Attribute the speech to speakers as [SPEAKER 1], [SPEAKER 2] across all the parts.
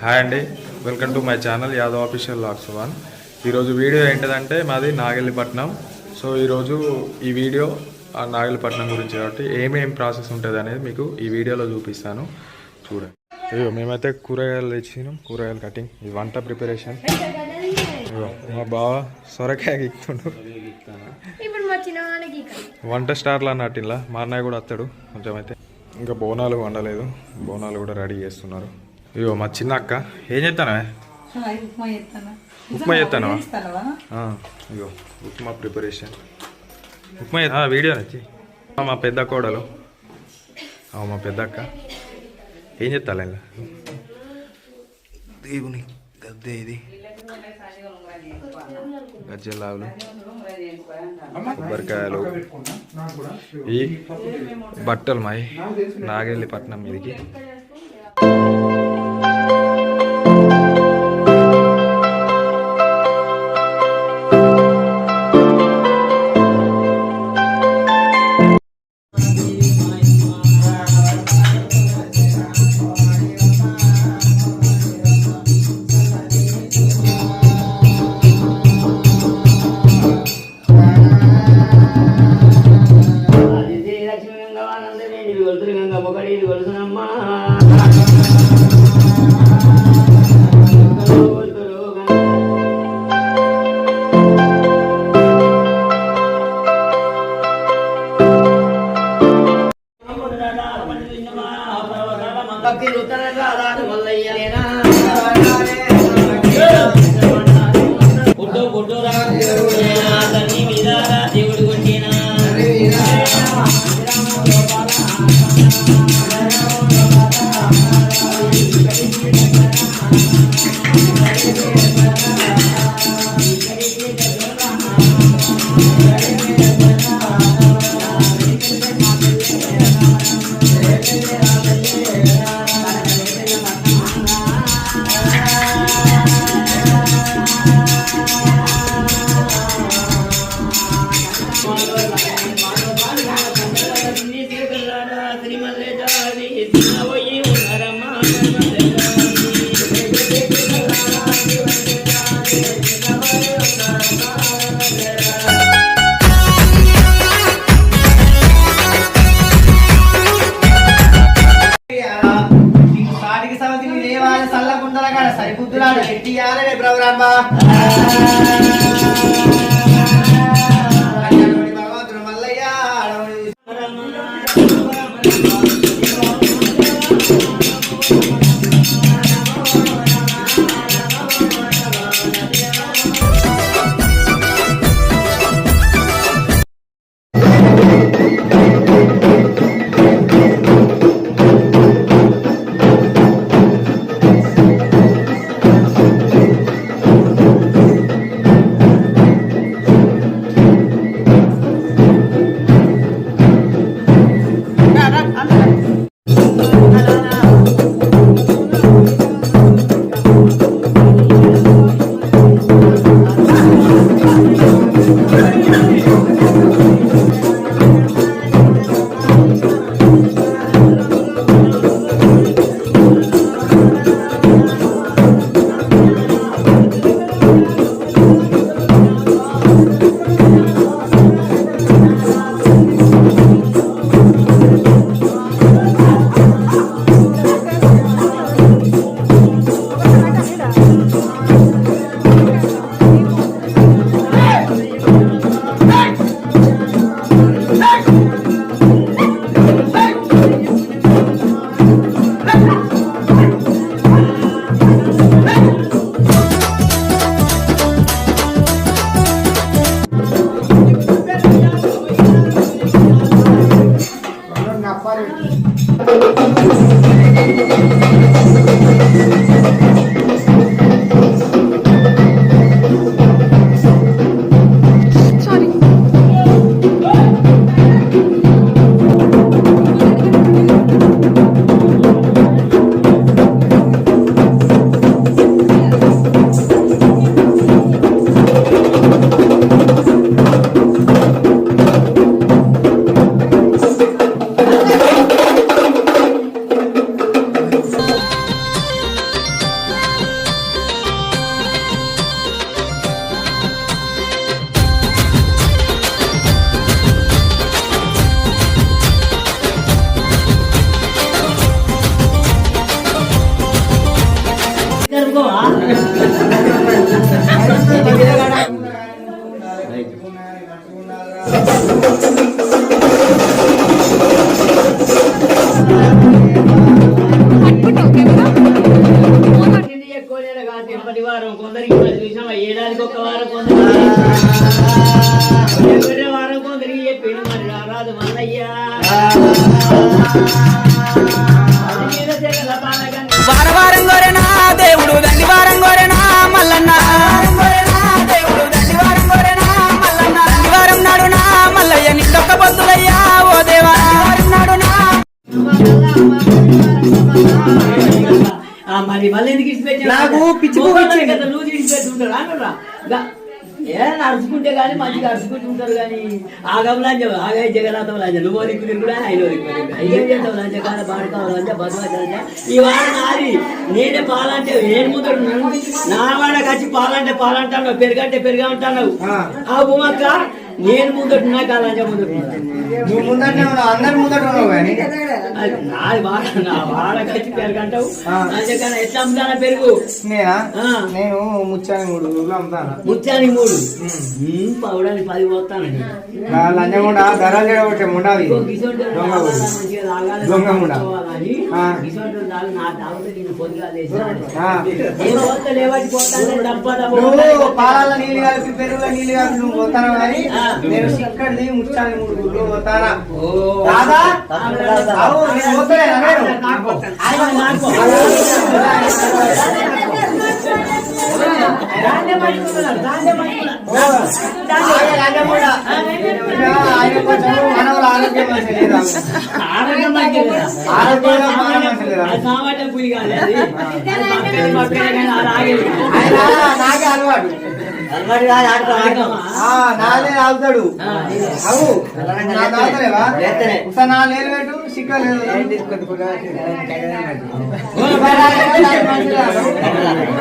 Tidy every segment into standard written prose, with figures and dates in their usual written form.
[SPEAKER 1] Hi అండి, welcome to my channel Yadav official vlogs 1. ఈరోజు video ఏంటిదంటే మాది నాగెల్లిపట్నం. సో ఈరోజు ఈ వీడియో నాగెల్లిపట్నం గురించి కాబట్టి ఏమేం ప్రాసెస్ ఉంటుంది అనేది మీకు ఈ వీడియోలో చూపిస్తాను, చూడండి. అయ్యో మేమైతే కూరగాయలు తెచ్చినాం, కూరగాయలు కటింగ్, ఇది వంట ప్రిపరేషన్. మా బావ సొరకాయ గిక్తుండు, వంట స్టార్లు అన్నట్టు. ఇలా మా అన్నయ్య కూడా వస్తాడు కొంచెం. అయితే ఇంకా బోనాలు వండలేదు, బోనాలు కూడా రెడీ చేస్తున్నారు. అయ్యో మా చిన్న అక్క ఏం చేస్తానా? ఉప్మా చేస్తానా? అయ్యో ఉప్మా ప్రిపరేషన్, ఉప్మా వీడియో నచ్చి. మా పెద్ద కోడలు, మా పెద్ద అక్క ఏం చెప్తాను ఇలా దేవుని గద్దే, ఇది గజ్జలావులు, కొబ్బరికాయలు, ఈ బట్టలు మాయి నాగెల్లిపట్నం మీదికి.
[SPEAKER 2] సరిపుద్దులాడు ఎట్టియాలే బ్రవరాంబ భగవంతుడు మల్లయ్య
[SPEAKER 3] ఊరుకోవా తిరుపతి వారం కొందరికి చూసామా ఏడాదికి ఒక్క వారం కొందరికి వారం కొందరికి చెప్పిండు మరి రారాదు మల్లయ్య
[SPEAKER 4] వారం వారం గోరెనా దేవుడు దండి వారం గోరెనా మల్లన్న దేవుడు దండి వారం గోరెనా మల్లన్న దండి వారం నాడునా మల్లయ్య నిండొక్క బొద్దులయ్యా ఓ దేవా నాడునా
[SPEAKER 3] మరి మళ్ళీ ఎందుకు ఇచ్చిపెట్టావు
[SPEAKER 2] నాకు పిచ్చి
[SPEAKER 3] కదా నువ్వు ఇచ్చిపెట్టుంటారు అనరా ఏ నడుచుకుంటే కానీ మంచిగా నడుచుకుంటుంటారు కానీ ఆగం ఆగే జగన్నాథం లాంజ నువ్వు దిక్కు కూడా ఆయన ఏం చేస్తావు లంచ కాడ పాడుతావు లంచ బద్వాచ ఈ వాడ నాది నేనే పాలంటే నేను ముందుంటున్నాను నా వాడ వచ్చి పాలంటే పాలంటాను పెరుగంటే పెరుగా ఉంటాను ఆ భూమక్క నేను ముందుంటున్నా కాదు లంచ ముందుంటున్నాను
[SPEAKER 2] నువ్వు ముందట అందరు ముందట ఉన్నావు కానీ
[SPEAKER 3] నాది వాడ నా వాడకి వచ్చి పెరుగంటావు లంచకన్నా ఎట్లా అమ్ముతానా పెరుగు
[SPEAKER 2] నేనా నేను ముచ్చాని 3 రోజులు అమ్ముతాను
[SPEAKER 3] ముత్యానికి 3 పౌడానికి 10 పోతానండి
[SPEAKER 2] లంజముండ ధరలు చెడగొట్టే ముండావి దొంగ ముండ నువ్వు పాల నీళ్ళు కలిపి పెరుగుల నీళ్ళు కలిపి నువ్వు పోతాను కానీ నేను ఇక్కడిది ముచ్చాని 3 రోజులు పోతానా దాదా అవు నేను పోతానేనా ఆయన కొంచెం మనవల ఆరోగ్యం మంచిగా లేదా
[SPEAKER 3] సామాన్య పులి కాదు అది
[SPEAKER 2] నాకే అలవాటు నాదే ఆగుతాడు అవు నా తాగుతలేవా ఒకసారి నా నేను పెట్టు సిక్కలేదు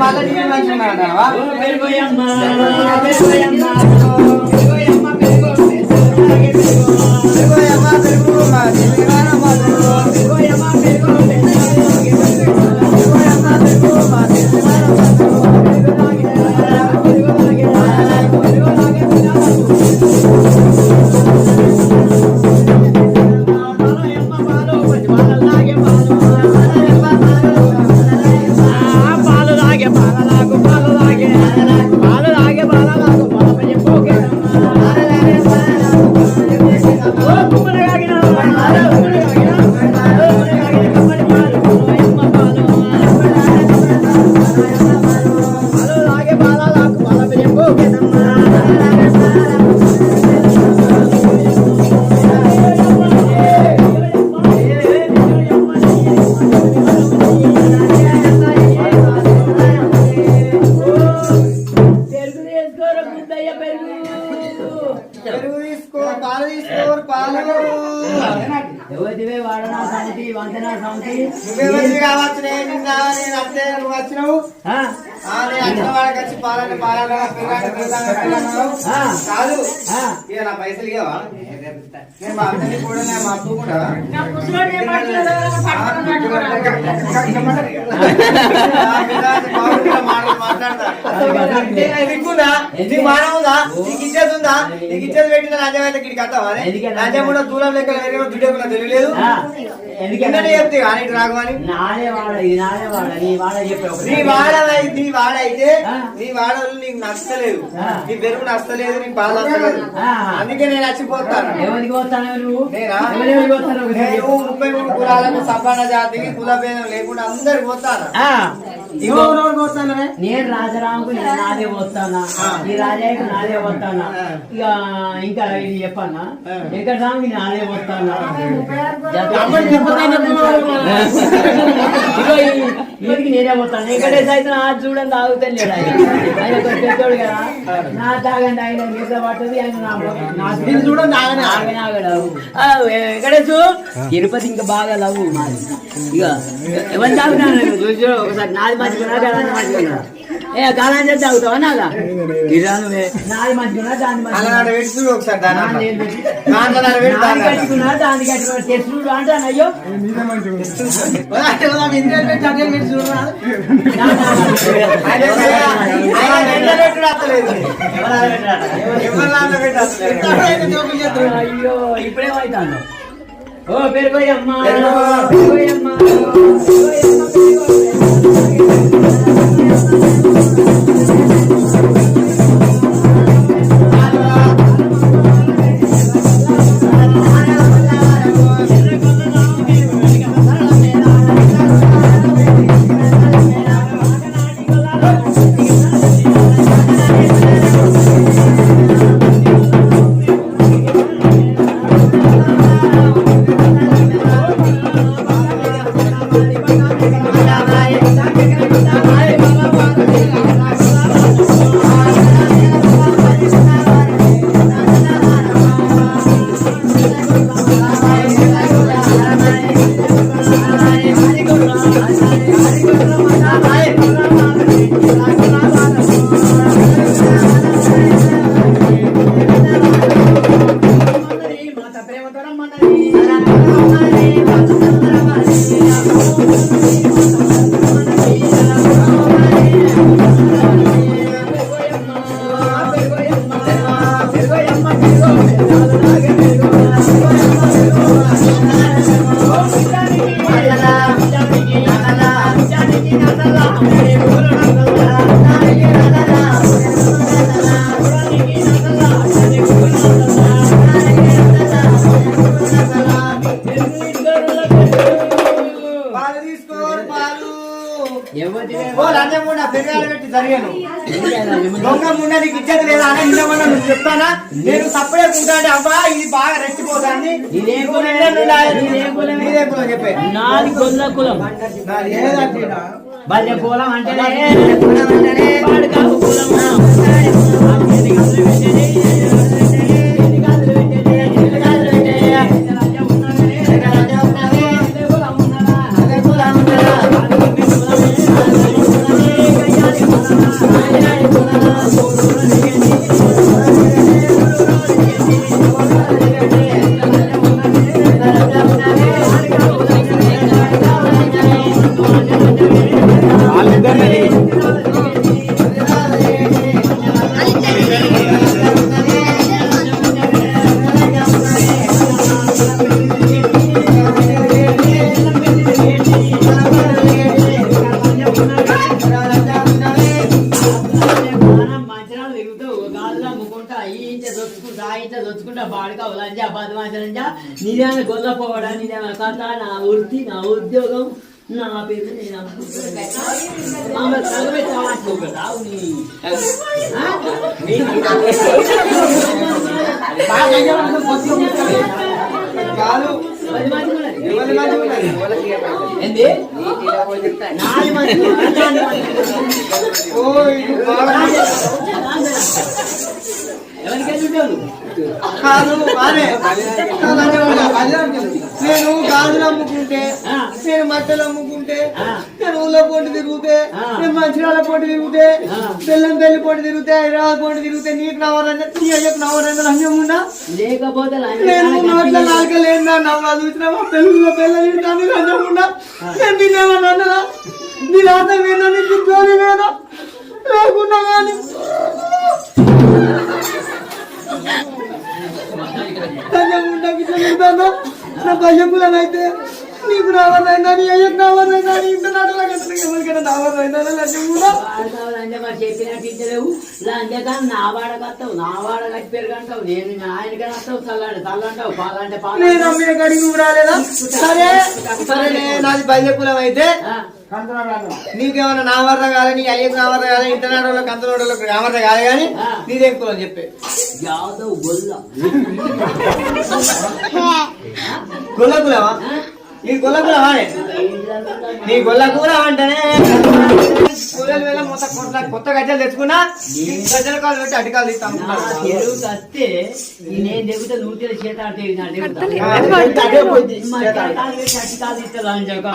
[SPEAKER 2] మళ్ళీ నీళ్ళు మంచిగా అంటావా వచ్చినావు కాదు ఇక నా పైసలు ఇవ్వవా నేను మా అత్తని కూడా మా అప్పు కూడా మాట్లాడతా నీకు మానవుందా నీకు ఇచ్చేది ఉందా నీకు ఇచ్చేది పెట్టిన రాజ్యమైతే ఇక్కడికి వస్తావా రాజ్యం కూడా దూరం లెక్క దుడ్డేకుండా తెలియలేదు ఎందుకంటే చెప్తే కానీ రాఘవని నీ వాడైతే నీ వాడలు నీకు నచ్చలేదు నీ పెరుగు నచ్చలేదు నీ పాలు నచ్చలేదు అందుకే నేను చచ్చిపోతాను నేనా నేను 33 కులాలకు సంపన్న జాతికి కుల భేదం లేకుండా అందరు పోతాను
[SPEAKER 3] నేను రాజరాముకు నాదే పోతానా ఈ రాజాకి నాదే పోతానా ఇక ఇంకా ఇది చెప్పన్నా వెంకటరాముకి నాదే పోతానా ఇప్పటికి నేనే పోతాను వెంకటేశ్ అయితే చూడండి తాగుతాను లేడు ఆయన పెద్దోడు కదా నా తాగండి ఆయన నిద్ర పట్టది ఆయన చూడండి ఆగడు వెంకటేశ్ తిరుపతి ఇంకా బాగా లవ్ మాది ఇక ఎవరు తాగుతాను ఒకసారి నాది మంచిగా గలాంజ మంచిగా ఏ గలాంజ తాగుతావా నాగా ఇరా నువ్వే నాది మంచిగా దాన్ని
[SPEAKER 2] అలా పెట్టి చూడు ఒకసారి దాన్ని కట్టుకున్నా
[SPEAKER 3] దాన్ని కట్టుకున్నా తెచ్చుడు అంటాను అయ్యో అయ్యో ఇప్పుడేమవుతాను ఓ పెరుగోయమ్మా పెరుగోయమ్మా
[SPEAKER 2] చెప్తానా నేను సపరేట్ ఉంటాను అబ్బా ఇది బాగా రెచ్చిపోతాను చెప్పే
[SPEAKER 3] నాది గొల్ల కులం భజ కులం అంటే నీదేమైనా గొల్లపోవడా నీదేమైనా కథ నా వృత్తి నా ఉద్యోగం నా పేరు నేను
[SPEAKER 2] నేను గాజులు అమ్ముకుంటే నేను మట్టలు అమ్ముకుంటే నేను ఊళ్ళో పోటీ తిరుగుతే నేను మంచిర్యాల పోటీ తిరుగుతే బెల్లం పెళ్లి పోటీ తిరుగుతే హైదరాబాద్ పోటీ తిరుగుతే నీకు నవరంగా నీ అయ్యకు నవరంగా రంగం ఉన్నా
[SPEAKER 3] లేకపోతే
[SPEAKER 2] నేను నోట్ల నాలుక లేదు నవ్వు చూసినావా పెళ్ళిలో పెళ్ళ తింటాను రంగం ఉన్నా నేను తినేమన్నా అన్నదా నీ రాత వేనా నీకు జోలి వేనా లేకున్నా కానీ నా భయ్యకులనైతే నీకు రావరైనా నీ అయ్యకు రావరైనా నీ ఇంత నాటకైనా రావరైనా
[SPEAKER 3] చెప్పినట్టు లంచకాన్ని నా వాడకత్తావు నా వాడ కట్టి పెరుగంటావు నేను ఆయనకని వస్తావు చల్లంటే చల్లంటావు పాలంటే పాలు
[SPEAKER 2] నేను అమ్మిన కడిగి నువ్వు రాలేదా సరే సరే నాది భయ్యకులం అయితే నీకేమన్నా నా వరద కాలే నీ అయ్యకు నా వరద కాలే ఇంత నాటోళ్ళకి అంత నాటోళ్ళకి నా వరద కాలే కానీ నీదేం కులం చెప్పే
[SPEAKER 3] యాదవ్ గొల్ల
[SPEAKER 2] గొల్ల కులమా నీ గొల్ల కులమా నీ గొల్ల కులం అంటేనే కూలలు వేళ మొత్తం కొత్త గజ్జలు తెచ్చుకున్నా గజ్జల కాలు పెట్టి అడికాలు ఇస్తాను
[SPEAKER 3] తెలుగు వస్తే నేను దిగుతా నూతిలో చేత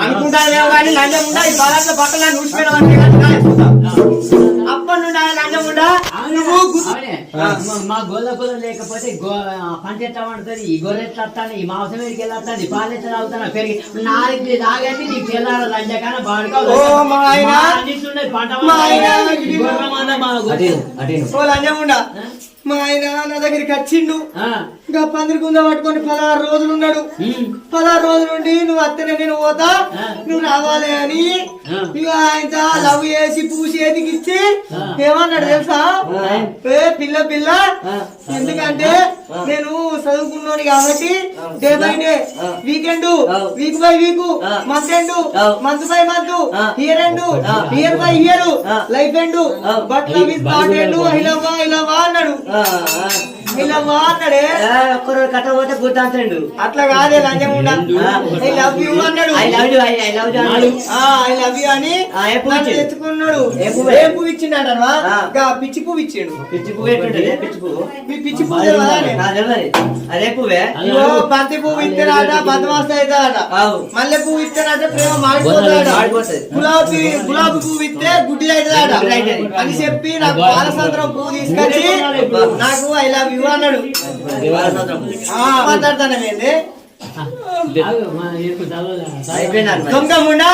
[SPEAKER 2] అనుకుంటానేమో కానీ లంజం ఉండా ఈ బాగా బట్టలు ఊసిపోయిన అప్పటి నుండి ఆయన లంజం ఉండా
[SPEAKER 3] మా గొల్ల కుల లేకపోతే పంట ఎట్లా పడుతుంది ఈ గొర్రె ఎట్లా వస్తాను ఈ మాంసం ఎడికి వెళ్ళొస్తాను పాలు ఎట్లా తాగుతాను పెరిగి 4 తాగండి నీకు తెల్లార లంజకాన
[SPEAKER 2] లంజం ఉండా మా ఆయన నా దగ్గరికి వచ్చిండు ఇంకా పందిరి కుంద పట్టుకొని 16 రోజులు ఉన్నాడు 16 రోజుల నుండి నువ్వు అత్తనే నేను పోతా నువ్వు రావాలి అని ఇక ఆయన లవ్ చేసి పూసి ఎదిగిచ్చి ఏమన్నాడు తెలుసా పిల్ల పిల్ల ఎందుకంటే నేను చదువుకున్నాను కాబట్టి day by day weekend week by week month end month by month year end year by year life end but love is not end I love అన్నాడు
[SPEAKER 3] ఒక్కరోజు కట్టబోతే గుర్తాంతండు
[SPEAKER 2] అట్లా కాదే లంజం ఉండా ఐ లవ్ యూ అన్నాడు ఐ లవ్ యూ అని తెచ్చుకున్నాడు ఏ పువ్వు ఇచ్చిండు పిచ్చి పువ్వు ఇచ్చిండు
[SPEAKER 3] పిచ్చి పువ్వు ఎట్టుంటది పిచ్చి పువ్వు
[SPEAKER 2] పిచ్చి పువ్వు
[SPEAKER 3] అదే పువ్వే
[SPEAKER 2] బంతి పువ్వు ఇస్తారట బదమాస్త అవుతాడట మల్లె పువ్వు ఇస్తారట ప్రేమ మాడిపోతాడట గులాబీ పువ్వు ఇస్తే గుడ్డి అవుతాడట అని చెప్పి నాకు బాలసంద్రం పువ్వు తీసుకొచ్చి నాకు ఐ లవ్ యూ అన్నాడు మాట్లాడతానేంది దొంగముండా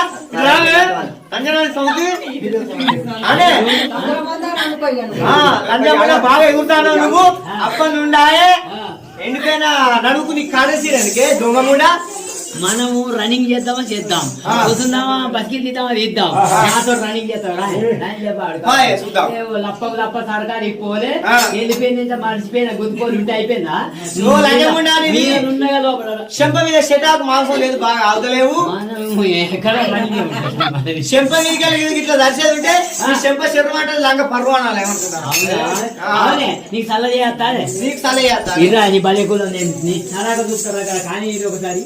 [SPEAKER 2] బాగా ఎగురుతాను నువ్వు అప్పటి నుండాయే ఎండిపోయిన నడుకు నీకు కాడేసిరానికే దొంగముండా
[SPEAKER 3] మనము రన్నింగ్ చేద్దామా చేద్దాం కూర్చుందామా బస్కి తీద్దామా తీద్దాం నాతో రన్నింగ్ చేద్దాం లప్పకు లప్ప సరదారి పోలే వెళ్ళిపోయింది మర్చిపోయిన గుద్దుకోలు ఉంటే అయిపోయిందా
[SPEAKER 2] చెంప మీద షటాకు మాంసం లేదు బాగా ఆగుతలేవు
[SPEAKER 3] ఎక్కడ
[SPEAKER 2] చెంప మీద ఇట్లా దర్శనం ఉంటే చెంప చెరమాట లంగ పర్వాణాలు ఏమంటున్నా
[SPEAKER 3] నీకు సల్ల చేస్తా
[SPEAKER 2] నీకు సల్ల చేస్తా
[SPEAKER 3] ఇరా నీ బలే కూడా నేను నీ సలహా చూస్తారా కదా కానీ ఇది ఒకసారి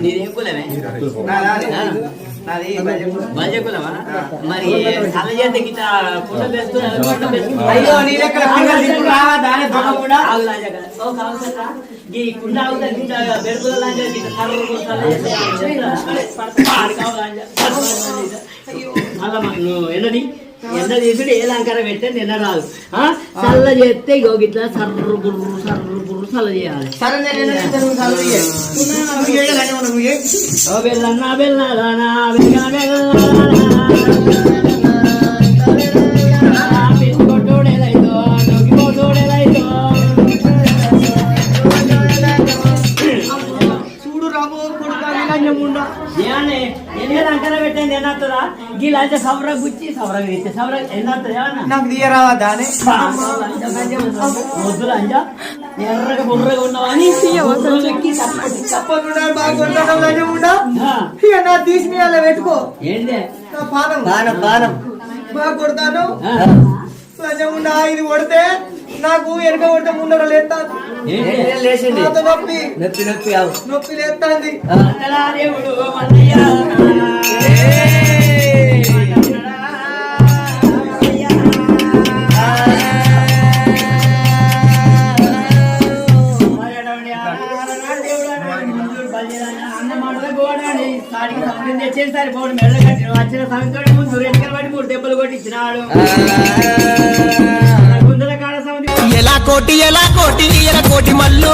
[SPEAKER 3] నీదేం కులమే మరి సల్ల చేస్తే గిట్లా కుండ
[SPEAKER 2] అయ్యో నీ లెక్కల
[SPEAKER 3] ఈ కుండ అవుతా బెరుకుల నువ్వు ఎన్నది ఎండ తీసుడు ఏ లంకర పెట్టే నిన్న రాదు చల్ల చేస్తే ఇగో గిట్లా సర్రు గుర్రు చల్ల చేయాలి బెల్లన్నా బెల్లానా పిచ్చుకొట్టోడేదైతో నొక్కిపోతోడేదైతో
[SPEAKER 2] చూడు రాబో
[SPEAKER 3] లంకర పెట్టండి ఎన్నత్తదా గీ లంచ సవర గుచ్చి సవర వేస్తే సవర ఎన్నత్తది ఏమన్నా
[SPEAKER 2] నాకు తీయరావా దాని
[SPEAKER 3] వద్దు లంచ ఎర్రగా బుర్రగా ఉన్నవని
[SPEAKER 2] తప్పకుండా బాగా తీసి అలా పెట్టుకో
[SPEAKER 3] ఏంటి
[SPEAKER 2] నా పానం
[SPEAKER 3] బాణం
[SPEAKER 2] బాగా కొడతాను లంచముండా ఇది కొడితే నాకు వెనక కొడితే ముందర లేస్తాను నొప్పి నొప్పి లేస్తాంది
[SPEAKER 3] తెచ్చేసారి పోడు మెడ కట్టి వచ్చిన సమయంతో ముందు 2 బట్టి 3 దెబ్బలు కొట్టించినాడు
[SPEAKER 4] ఎలా కోటి ఎల కోటి మల్లు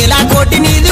[SPEAKER 4] ఎలా కోటి నీది